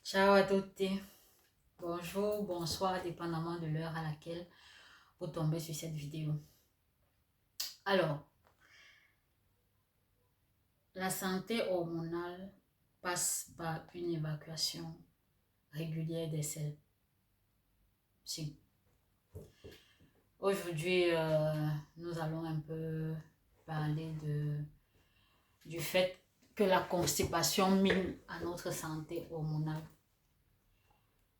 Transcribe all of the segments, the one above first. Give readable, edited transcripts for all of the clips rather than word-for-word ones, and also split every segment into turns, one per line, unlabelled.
Ciao à tutti, bonjour, bonsoir, dépendamment de l'heure à laquelle vous tombez sur cette vidéo. Alors, la santé hormonale passe par une évacuation régulière des selles. Si. Aujourd'hui, nous allons un peu parler du fait que la constipation mine à notre santé hormonale.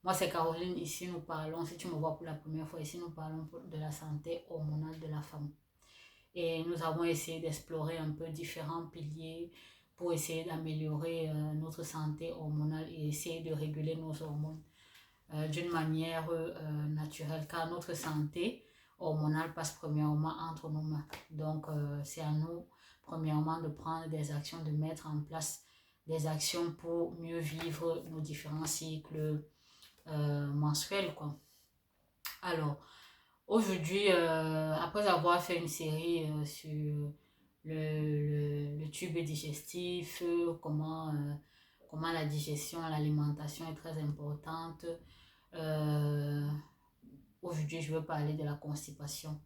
Moi, c'est Caroline. Ici, nous parlons, si tu me vois pour la première fois, ici, nous parlons de la santé hormonale de la femme. Et nous avons essayé d'explorer un peu différents piliers pour essayer d'améliorer notre santé hormonale et essayer de réguler nos hormones d'une manière naturelle, car notre santé hormonale passe premièrement entre nos mains. Donc, c'est à nous, premièrement, de prendre des actions, de mettre en place des actions pour mieux vivre nos différents cycles menstruels, quoi. Alors, aujourd'hui, après avoir fait une série sur le tube digestif, comment la digestion, l'alimentation est très importante, euh, aujourd'hui je veux parler de la constipation.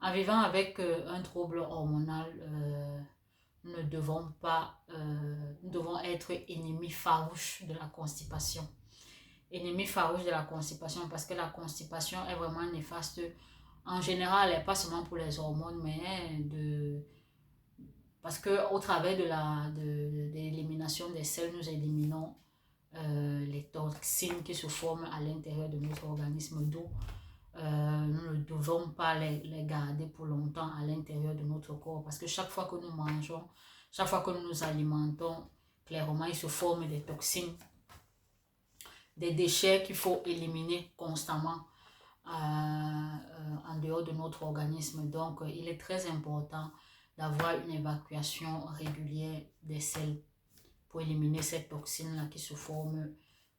En vivant avec un trouble hormonal, nous devons être ennemis farouches de la constipation. Ennemis farouches de la constipation parce que la constipation est vraiment néfaste en général, et pas seulement pour les hormones, mais parce qu'au travers de l'élimination des selles, nous éliminons les toxines qui se forment à l'intérieur de notre organisme, d'où nous ne devons pas les garder pour longtemps à l'intérieur de notre corps, parce que chaque fois que nous mangeons, chaque fois que nous nous alimentons, clairement, il se forme des toxines, des déchets qu'il faut éliminer constamment en dehors de notre organisme. Donc, il est très important d'avoir une évacuation régulière des selles pour éliminer ces toxines-là qui se forment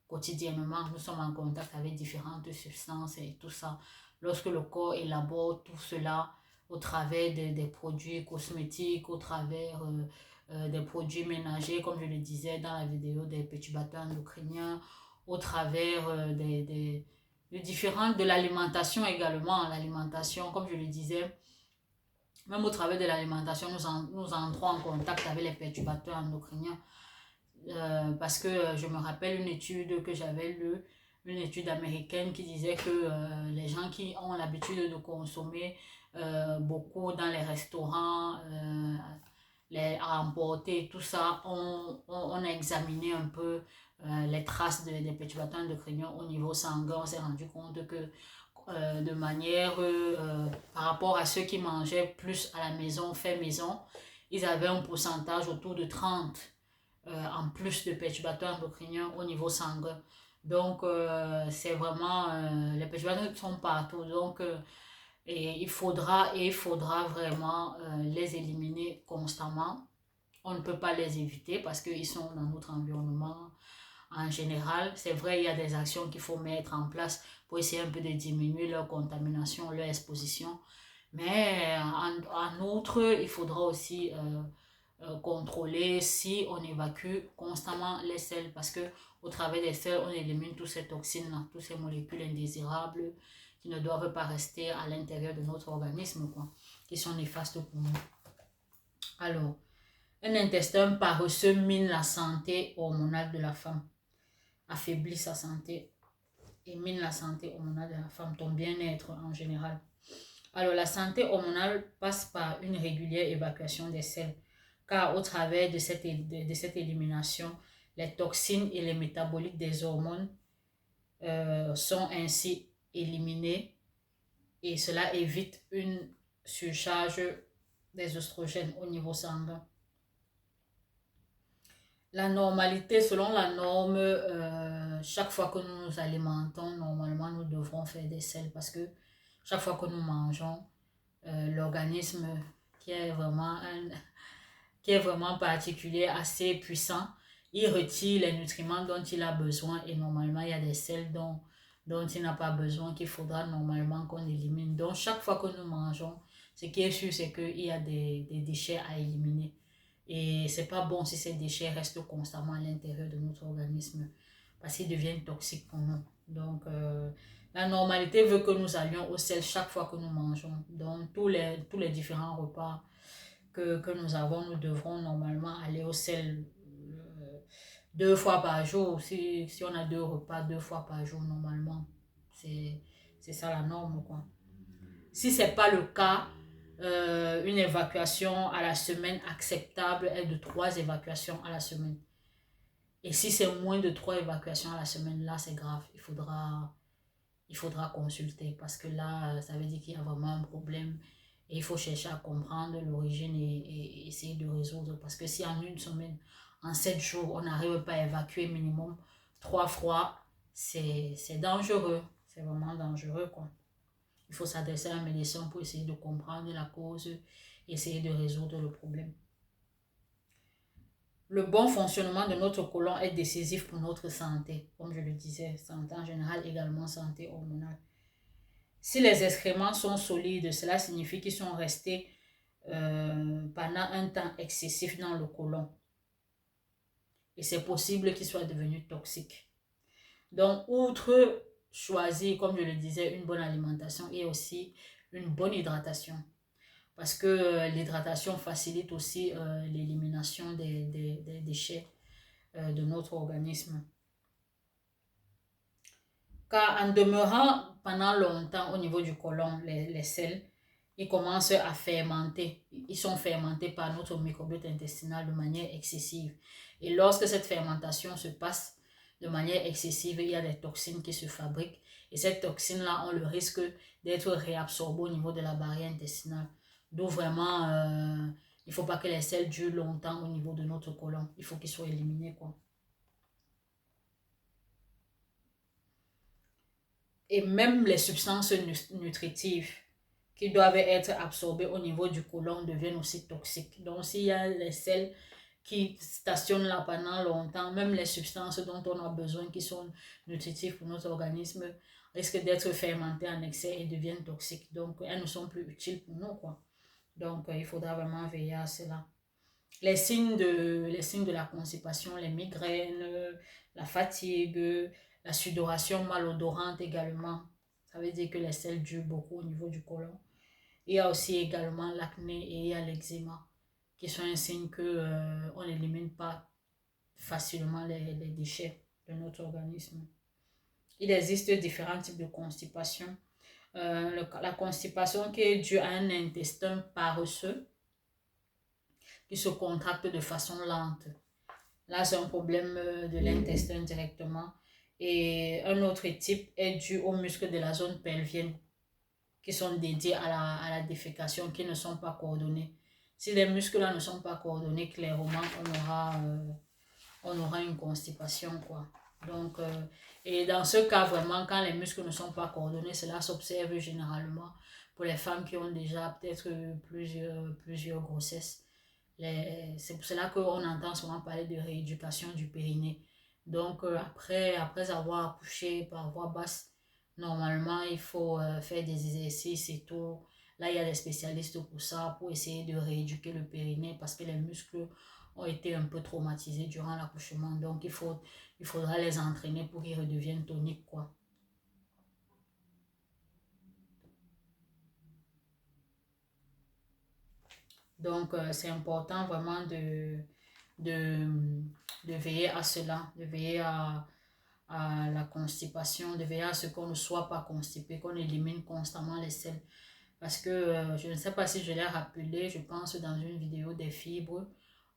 quotidiennement. Nous sommes en contact avec différentes substances et tout ça. Lorsque le corps élabore tout cela au travers des produits cosmétiques, au travers des produits ménagers, comme je le disais dans la vidéo, des perturbateurs endocriniens, au travers de l'alimentation également. L'alimentation, comme je le disais, même au travers de l'alimentation, nous entrons en contact avec les perturbateurs endocriniens. Parce que je me rappelle une étude que j'avais lue, une étude américaine qui disait que les gens qui ont l'habitude de consommer beaucoup dans les restaurants, à emporter, tout ça, on a examiné un peu les traces des perturbateurs endocriniens au niveau sanguin. On s'est rendu compte que de manière par rapport à ceux qui mangeaient plus à la maison, fait maison, ils avaient un pourcentage autour de 30 en plus de perturbateurs endocriniens au niveau sanguin. Donc, c'est vraiment, les perturbateurs sont partout. Donc, il faudra vraiment les éliminer constamment. On ne peut pas les éviter parce qu'ils sont dans notre environnement en général. C'est vrai, il y a des actions qu'il faut mettre en place pour essayer un peu de diminuer leur contamination, leur exposition. Mais en outre, il faudra aussi contrôler si on évacue constamment les selles parce que au travers des selles, on élimine toutes ces toxines, toutes ces molécules indésirables qui ne doivent pas rester à l'intérieur de notre organisme, quoi, qui sont néfastes pour nous. Alors, un intestin paresseux mine la santé hormonale de la femme, affaiblit sa santé et mine la santé hormonale de la femme, ton bien-être en général. Alors, la santé hormonale passe par une régulière évacuation des selles, car au travers de cette élimination, les toxines et les métabolites des hormones sont ainsi éliminés et cela évite une surcharge des oestrogènes au niveau sanguin. La normalité, selon la norme, chaque fois que nous nous alimentons, normalement, nous devrons faire des selles parce que chaque fois que nous mangeons, l'organisme qui est vraiment qui est vraiment particulier, assez puissant, il retire les nutriments dont il a besoin et normalement il y a des sels dont il n'a pas besoin qu'il faudra normalement qu'on élimine. Donc chaque fois que nous mangeons, ce qui est sûr c'est qu'il y a des déchets à éliminer et c'est pas bon si ces déchets restent constamment à l'intérieur de notre organisme parce qu'ils deviennent toxiques pour nous. Donc, la normalité veut que nous allions au sel chaque fois que nous mangeons. Donc, tous les différents repas que nous avons, nous devrons normalement aller au sel 2 fois par jour. Si on a 2 repas 2 fois par jour, normalement, c'est ça la norme, quoi. Si ce n'est pas le cas, une évacuation à la semaine acceptable est de 3 évacuations à la semaine. Et si c'est moins de 3 évacuations à la semaine, là, c'est grave. Il faudra consulter parce que là, ça veut dire qu'il y a vraiment un problème. Et il faut chercher à comprendre l'origine et essayer de résoudre. Parce que si en une semaine, en 7 jours, on n'arrive pas à évacuer minimum 3 fois, c'est dangereux. C'est vraiment dangereux, quoi. Il faut s'adresser à un médecin pour essayer de comprendre la cause, essayer de résoudre le problème. Le bon fonctionnement de notre côlon est décisif pour notre santé. Comme je le disais, santé en général, également santé hormonale. Si les excréments sont solides, cela signifie qu'ils sont restés pendant un temps excessif dans le côlon. Et c'est possible qu'ils soient devenus toxiques. Donc, outre choisir, comme je le disais, une bonne alimentation et aussi une bonne hydratation. Parce que l'hydratation facilite aussi l'élimination des déchets de notre organisme. Car en demeurant pendant longtemps au niveau du côlon, les sels, ils commencent à fermenter. Ils sont fermentés par notre microbiote intestinal de manière excessive. Et lorsque cette fermentation se passe de manière excessive, il y a des toxines qui se fabriquent. Et ces toxines-là ont le risque d'être réabsorbées au niveau de la barrière intestinale. D'où vraiment, il ne faut pas que les sels durent longtemps au niveau de notre côlon. Il faut qu'ils soient éliminés, quoi. Et même les substances nutritives qui doivent être absorbées au niveau du côlon deviennent aussi toxiques. Donc, s'il y a les sels qui stationnent là pendant longtemps, même les substances dont on a besoin qui sont nutritives pour notre organisme risquent d'être fermentées en excès et deviennent toxiques. Donc, elles ne sont plus utiles pour nous, quoi. Donc, il faudra vraiment veiller à cela. Les signes de la constipation, les migraines, la fatigue, la sudoration malodorante également. Ça veut dire que les selles durent beaucoup au niveau du côlon. Il y a aussi également l'acné et il y a l'eczéma, qui sont un signe qu'on n'élimine pas facilement les déchets de notre organisme. Il existe différents types de constipation. La constipation qui est due à un intestin paresseux, qui se contracte de façon lente. Là, c'est un problème de l'intestin directement. Et un autre type est dû aux muscles de la zone pelvienne qui sont dédiés à la défécation, qui ne sont pas coordonnés. Si les muscles-là ne sont pas coordonnés, clairement, on aura une constipation, quoi. Donc, et dans ce cas, vraiment, quand les muscles ne sont pas coordonnés, cela s'observe généralement pour les femmes qui ont déjà peut-être plusieurs grossesses. C'est pour cela qu'on entend souvent parler de rééducation du périnée. Donc, après avoir accouché par voie basse, normalement, il faut faire des exercices et tout. Là, il y a des spécialistes pour ça, pour essayer de rééduquer le périnée parce que les muscles ont été un peu traumatisés durant l'accouchement. Donc, il faudra les entraîner pour qu'ils redeviennent toniques, quoi. Donc, c'est important vraiment de, de veiller à cela, de veiller à la constipation, de veiller à ce qu'on ne soit pas constipé, qu'on élimine constamment les selles. Parce que je ne sais pas si je l'ai rappelé, je pense dans une vidéo des fibres,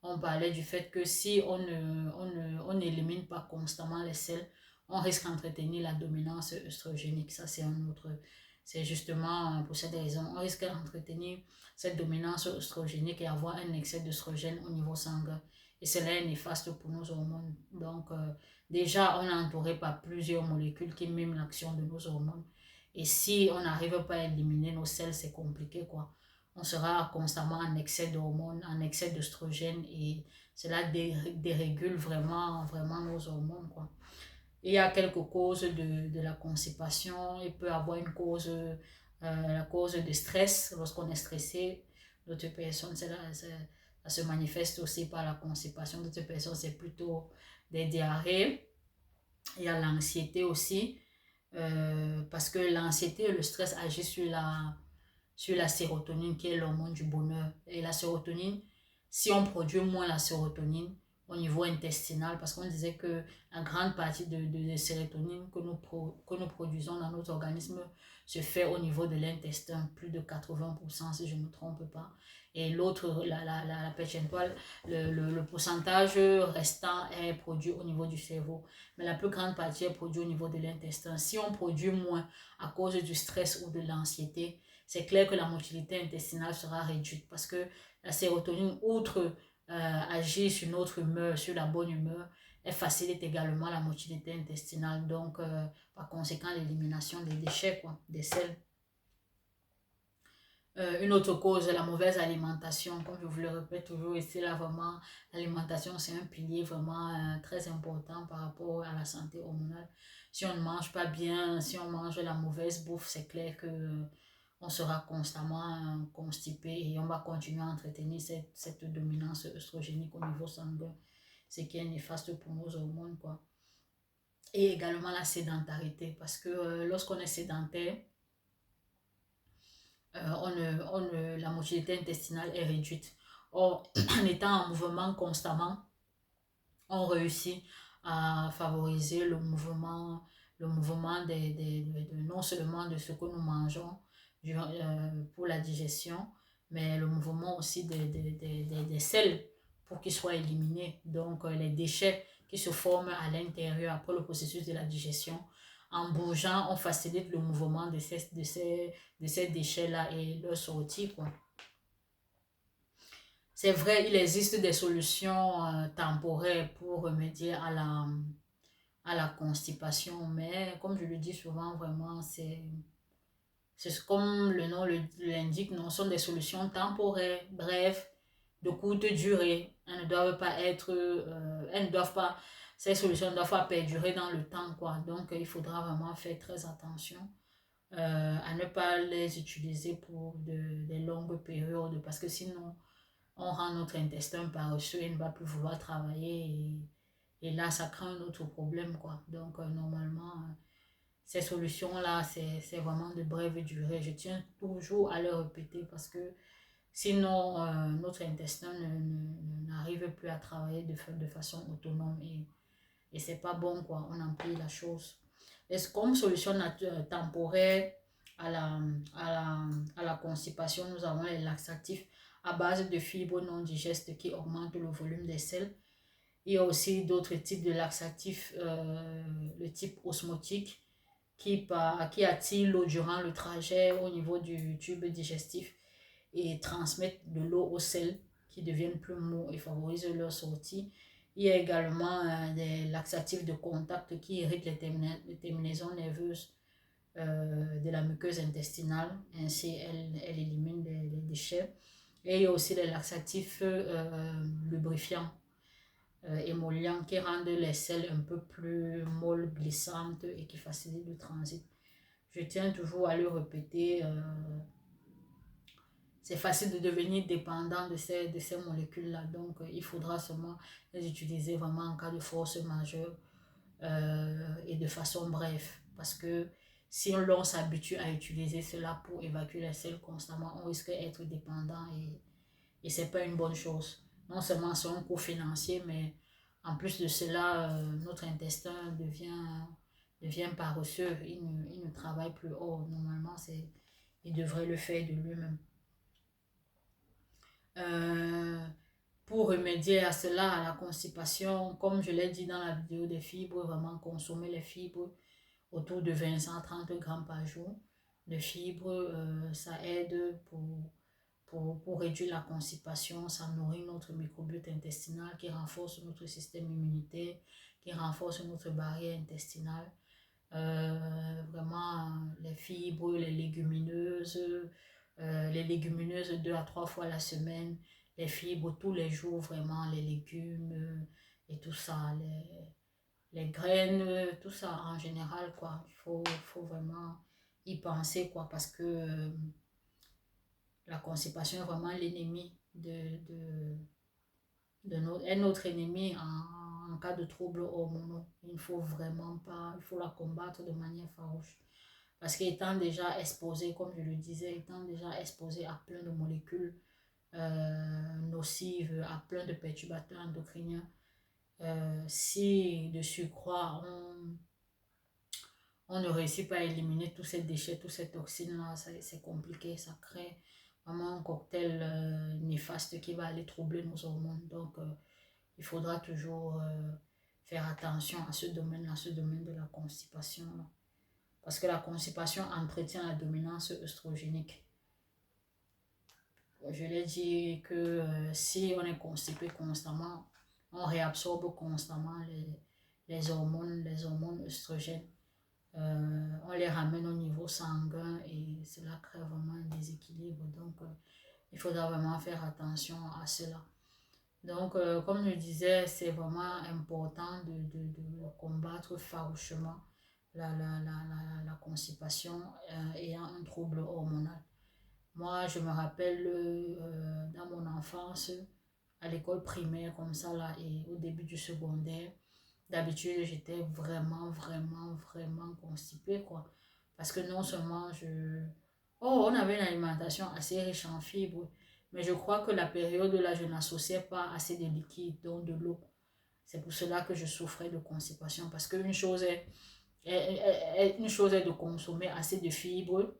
on parlait du fait que si on n'élimine pas constamment les selles, on risque d'entretenir la dominance œstrogénique. Ça, c'est justement pour cette raison. On risque d'entretenir cette dominance œstrogénique et avoir un excès d'œstrogène au niveau sanguin. Et cela est néfaste pour nos hormones. Donc, déjà, on est entouré par plusieurs molécules qui miment l'action de nos hormones. Et si on n'arrive pas à éliminer nos selles, c'est compliqué, quoi. On sera constamment en excès d'hormones, en excès d'œstrogène et cela dérégule vraiment, vraiment nos hormones, quoi. Il y a quelques causes de la constipation. Il peut y avoir une cause, la cause de stress. Lorsqu'on est stressé, d'autres personnes, ça se manifeste aussi par la constipation. D'autres personnes, c'est plutôt des diarrhées. Il y a l'anxiété aussi, parce que l'anxiété et le stress agissent sur la sérotonine qui est l'hormone du bonheur. Et la sérotonine, si on produit moins la sérotonine au niveau intestinal, parce qu'on disait que la grande partie de sérotonine que nous produisons dans notre organisme se fait au niveau de l'intestin, plus de 80% si je ne me trompe pas. Et l'autre, la percentuale, le pourcentage restant est produit au niveau du cerveau. Mais la plus grande partie est produite au niveau de l'intestin. Si on produit moins à cause du stress ou de l'anxiété, c'est clair que la motilité intestinale sera réduite parce que la sérotonine, outre agir sur notre humeur, sur la bonne humeur, elle facilite également la motilité intestinale. Donc, par conséquent, l'élimination des déchets, quoi, des sels. Une autre cause, la mauvaise alimentation. Comme je vous le répète toujours, ici, là, vraiment, l'alimentation, c'est un pilier vraiment très important par rapport à la santé hormonale. Si on ne mange pas bien, si on mange la mauvaise bouffe, c'est clair que on sera constamment constipé et on va continuer à entretenir cette dominance œstrogénique au niveau sanguin, ce qui est néfaste pour nos hormones, quoi. Et également la sédentarité, parce que lorsqu'on est sédentaire, la motilité intestinale est réduite. Or, en étant en mouvement constamment, on réussit à favoriser le mouvement non seulement de ce que nous mangeons pour la digestion, mais le mouvement aussi des sels pour qu'ils soient éliminés. Donc, les déchets qui se forment à l'intérieur après le processus de la digestion. En bougeant, on facilite le mouvement de ces déchets-là et leur sortie, quoi. C'est vrai, il existe des solutions temporaires pour remédier à la constipation, mais comme je le dis souvent, vraiment, c'est comme le nom l'indique, non, ce sont des solutions temporaires, bref, de courte durée. Elles ne doivent pas être, ces solutions ne doivent pas perdurer dans le temps, quoi. Donc, il faudra vraiment faire très attention à ne pas les utiliser pour des longues périodes, parce que sinon, on rend notre intestin paresseux, il ne va plus vouloir travailler et là, ça crée un autre problème, quoi. Donc, normalement, ces solutions-là, c'est vraiment de brève durée. Je tiens toujours à le répéter parce que sinon, notre intestin n'arrive plus à travailler de façon autonome et c'est pas bon, quoi. On empire la chose. Et comme solution temporaire à la constipation, nous avons les laxatifs à base de fibres non digestes qui augmentent le volume des selles. Il y a aussi d'autres types de laxatifs, le type osmotique qui attire l'eau durant le trajet au niveau du tube digestif et transmettent de l'eau aux selles qui deviennent plus mous et favorisent leur sortie. Il y a également des laxatifs de contact qui irritent les terminaisons nerveuses de la muqueuse intestinale. Ainsi, elle élimine les déchets. Et il y a aussi les laxatifs lubrifiants, émollients, qui rendent les selles un peu plus molles, glissantes et qui facilitent le transit. Je tiens toujours à le répéter. C'est facile de devenir dépendant de ces molécules-là. Donc, il faudra seulement les utiliser vraiment en cas de force majeure et de façon brève. Parce que si l'on s'habitue à utiliser cela pour évacuer les selles constamment, on risque d'être dépendant et ce n'est pas une bonne chose. Non seulement c'est un coût financier, mais en plus de cela, notre intestin devient paresseux. Il ne travaille plus. Or, normalement, il devrait le faire de lui-même. Pour remédier à cela, à la constipation, comme je l'ai dit dans la vidéo des fibres, vraiment consommer les fibres autour de 20 à 30 grammes par jour. Les fibres, ça aide pour réduire la constipation, ça nourrit notre microbiote intestinal qui renforce notre système immunitaire, qui renforce notre barrière intestinale. Vraiment, les fibres, les légumineuses 2 à 3 fois la semaine, les fibres tous les jours, vraiment, les légumes et tout ça, les graines, tout ça en général, quoi. Il faut vraiment y penser, quoi, parce que la constipation est vraiment l'ennemi est notre ennemi en cas de troubles hormonaux. Il ne faut vraiment pas, il faut la combattre de manière farouche. Parce qu'étant déjà exposé, comme je le disais, étant déjà exposé à plein de molécules nocives, à plein de perturbateurs endocriniens, si de surcroît on ne réussit pas à éliminer tous ces déchets, toutes ces toxines-là, c'est compliqué, ça crée vraiment un cocktail néfaste qui va aller troubler nos hormones. Donc, il faudra toujours faire attention à ce domaine de la constipation, là. Parce que la constipation entretient la dominance œstrogénique. Je l'ai dit que si on est constipé constamment, on réabsorbe constamment les hormones œstrogènes. On les ramène au niveau sanguin et cela crée vraiment un déséquilibre. Donc, il faudra vraiment faire attention à cela. Donc, comme je disais, c'est vraiment important de combattre farouchement la constipation ayant un trouble hormonal. Moi, je me rappelle dans mon enfance, à l'école primaire comme ça, là, et au début du secondaire, d'habitude, j'étais vraiment constipée, quoi. Parce que non seulement Oh, on avait une alimentation assez riche en fibres, mais je crois que la période là, je n'associais pas assez de liquide, donc de l'eau. C'est pour cela que je souffrais de constipation. Parce qu'une chose une chose est de consommer assez de fibres,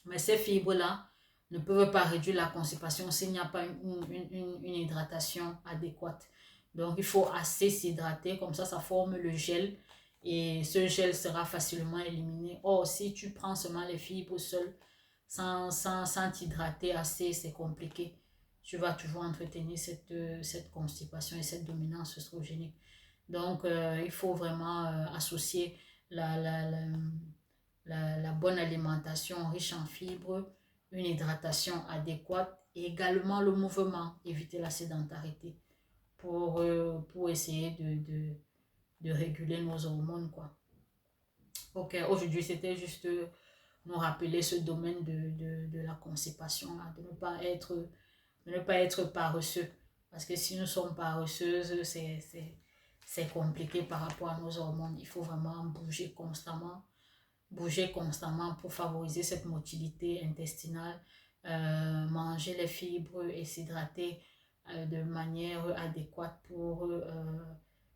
mais ces fibres-là ne peuvent pas réduire la constipation s'il n'y a pas une hydratation adéquate. Donc, il faut assez s'hydrater, comme ça forme le gel et ce gel sera facilement éliminé. Or, si tu prends seulement les fibres seules, sans t'hydrater assez, c'est compliqué. Tu vas toujours entretenir cette constipation et cette dominance œstrogénique. Donc, il faut vraiment associer la bonne alimentation riche en fibres, une hydratation adéquate et également le mouvement, éviter la sédentarité pour essayer de réguler nos hormones, quoi. Ok, aujourd'hui, c'était juste nous rappeler ce domaine de la constipation, là, de ne pas être paresseux. Parce que si nous sommes paresseuses, c'est compliqué par rapport à nos hormones. Il faut vraiment bouger constamment pour favoriser cette motilité intestinale, manger les fibres et s'hydrater de manière adéquate pour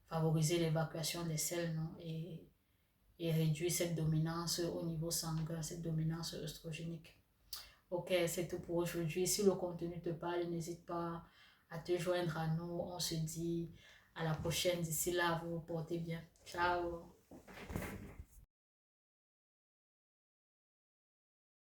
favoriser l'évacuation des selles, non? Et réduire cette dominance au niveau sanguin, cette dominance œstrogénique. Ok, c'est tout pour aujourd'hui. Si le contenu te parle, n'hésite pas à te joindre à nous. On se dit à la prochaine. D'ici là, vous vous portez bien. Ciao.